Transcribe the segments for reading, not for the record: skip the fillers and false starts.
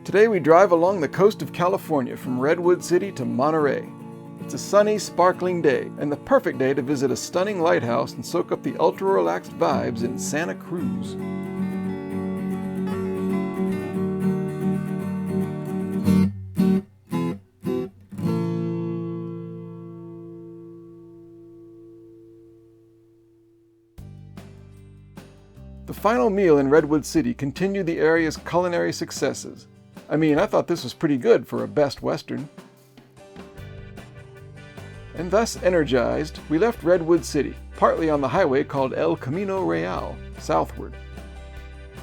Today we drive along the coast of California from Redwood City to Monterey. It's a sunny, sparkling day, and the perfect day to visit a stunning lighthouse and soak up the ultra-relaxed vibes in Santa Cruz. The final meal in Redwood City continued the area's culinary successes. I thought this was pretty good for a Best Western. And thus energized, we left Redwood City, partly on the highway called El Camino Real, southward.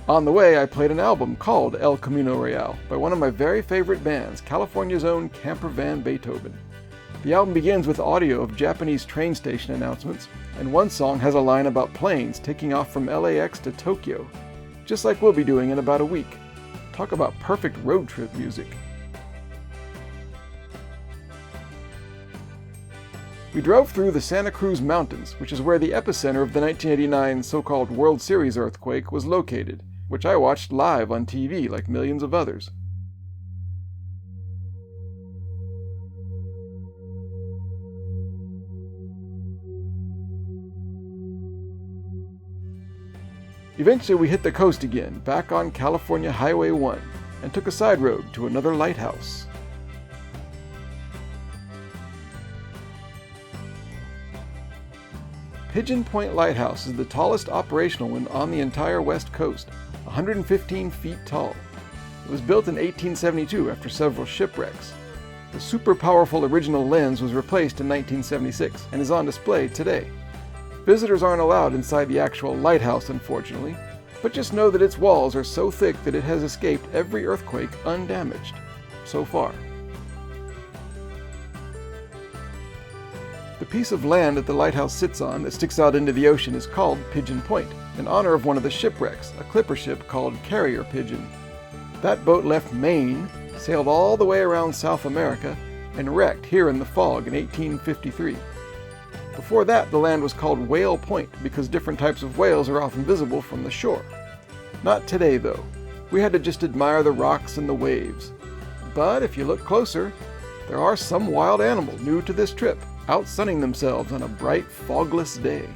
On the way, I played an album called El Camino Real by one of my very favorite bands, California's own Camper Van Beethoven. The album begins with audio of Japanese train station announcements, and one song has a line about planes taking off from LAX to Tokyo, just like we'll be doing in about a week. Talk about perfect road trip music. We drove through the Santa Cruz Mountains, which is where the epicenter of the 1989 so-called World Series earthquake was located, which I watched live on TV like millions of others. Eventually we hit the coast again, back on California Highway 1, and took a side road to another lighthouse. Pigeon Point Lighthouse is the tallest operational one on the entire west coast, 115 feet tall. It was built in 1872 after several shipwrecks. The super powerful original lens was replaced in 1976 and is on display today. Visitors aren't allowed inside the actual lighthouse, unfortunately, but just know that its walls are so thick that it has escaped every earthquake undamaged, so far. The piece of land that the lighthouse sits on that sticks out into the ocean is called Pigeon Point, in honor of one of the shipwrecks, a clipper ship called Carrier Pigeon. That boat left Maine, sailed all the way around South America, and wrecked here in the fog in 1853. Before that, the land was called Whale Point because different types of whales are often visible from the shore. Not today, though. We had to just admire the rocks and the waves. But if you look closer, there are some wild animals new to this trip, out sunning themselves on a bright, fogless day.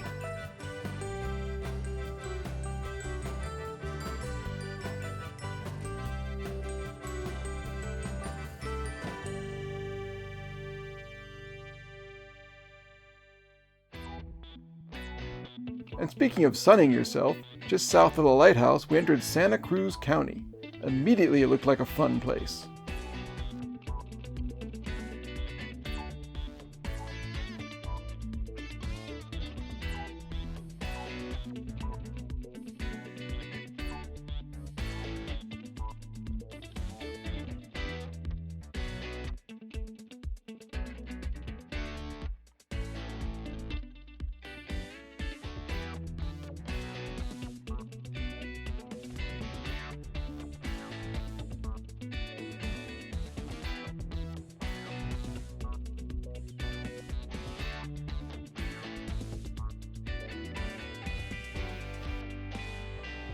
And speaking of sunning yourself, just south of the lighthouse we entered Santa Cruz County. Immediately it looked like a fun place.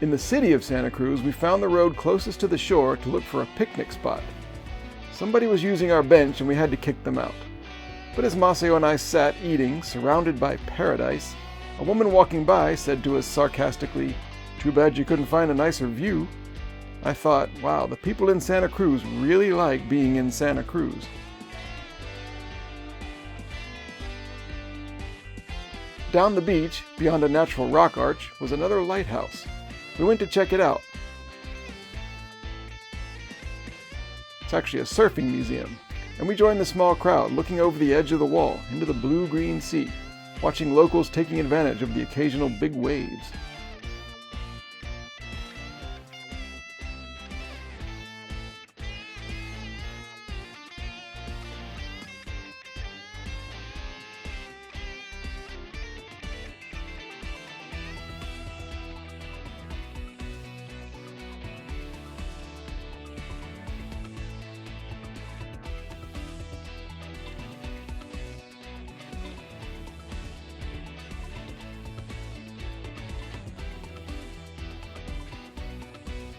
In the city of Santa Cruz, we found the road closest to the shore to look for a picnic spot. Somebody was using our bench and we had to kick them out. But as Maceo and I sat eating, surrounded by paradise, a woman walking by said to us sarcastically, "Too bad you couldn't find a nicer view." I thought, wow, the people in Santa Cruz really like being in Santa Cruz. Down the beach, beyond a natural rock arch, was another lighthouse. We went to check it out. It's actually a surfing museum, and we joined the small crowd looking over the edge of the wall into the blue-green sea, watching locals taking advantage of the occasional big waves.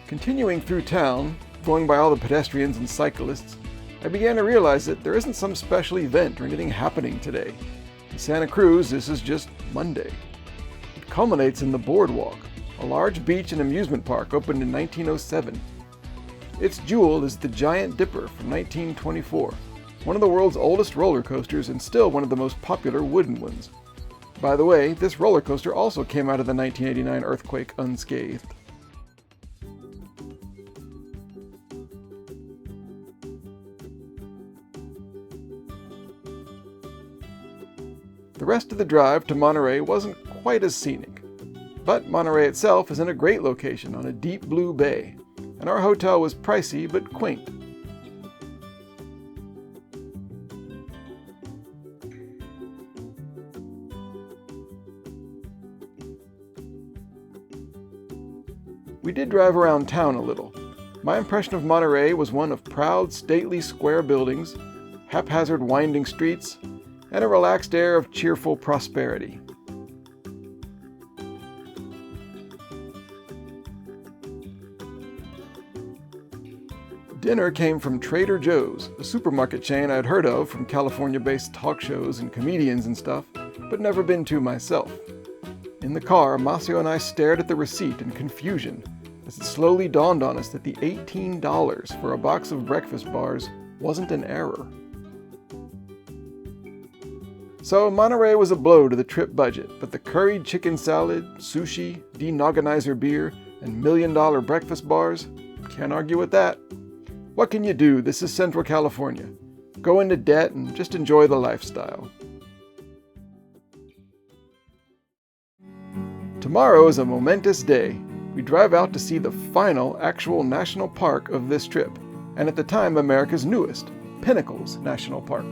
Continuing through town, going by all the pedestrians and cyclists, I began to realize that there isn't some special event or anything happening today. In Santa Cruz, this is just Monday. It culminates in the Boardwalk, a large beach and amusement park opened in 1907. Its jewel is the Giant Dipper from 1924, one of the world's oldest roller coasters and still one of the most popular wooden ones. By the way, this roller coaster also came out of the 1989 earthquake unscathed. The rest of the drive to Monterey wasn't quite as scenic, but Monterey itself is in a great location on a deep blue bay, and our hotel was pricey but quaint. We did drive around town a little. My impression of Monterey was one of proud, stately square buildings, haphazard winding streets, and a relaxed air of cheerful prosperity. Dinner came from Trader Joe's, a supermarket chain I'd heard of from California-based talk shows and comedians and stuff, but never been to myself. In the car, Masio and I stared at the receipt in confusion as it slowly dawned on us that the $18 for a box of breakfast bars wasn't an error. So Monterey was a blow to the trip budget, but the curried chicken salad, sushi, de-Noganizer beer, and million-dollar breakfast bars, can't argue with that. What can you do? This is Central California. Go into debt and just enjoy the lifestyle. Tomorrow is a momentous day. We drive out to see the final actual national park of this trip, and at the time America's newest, Pinnacles National Park.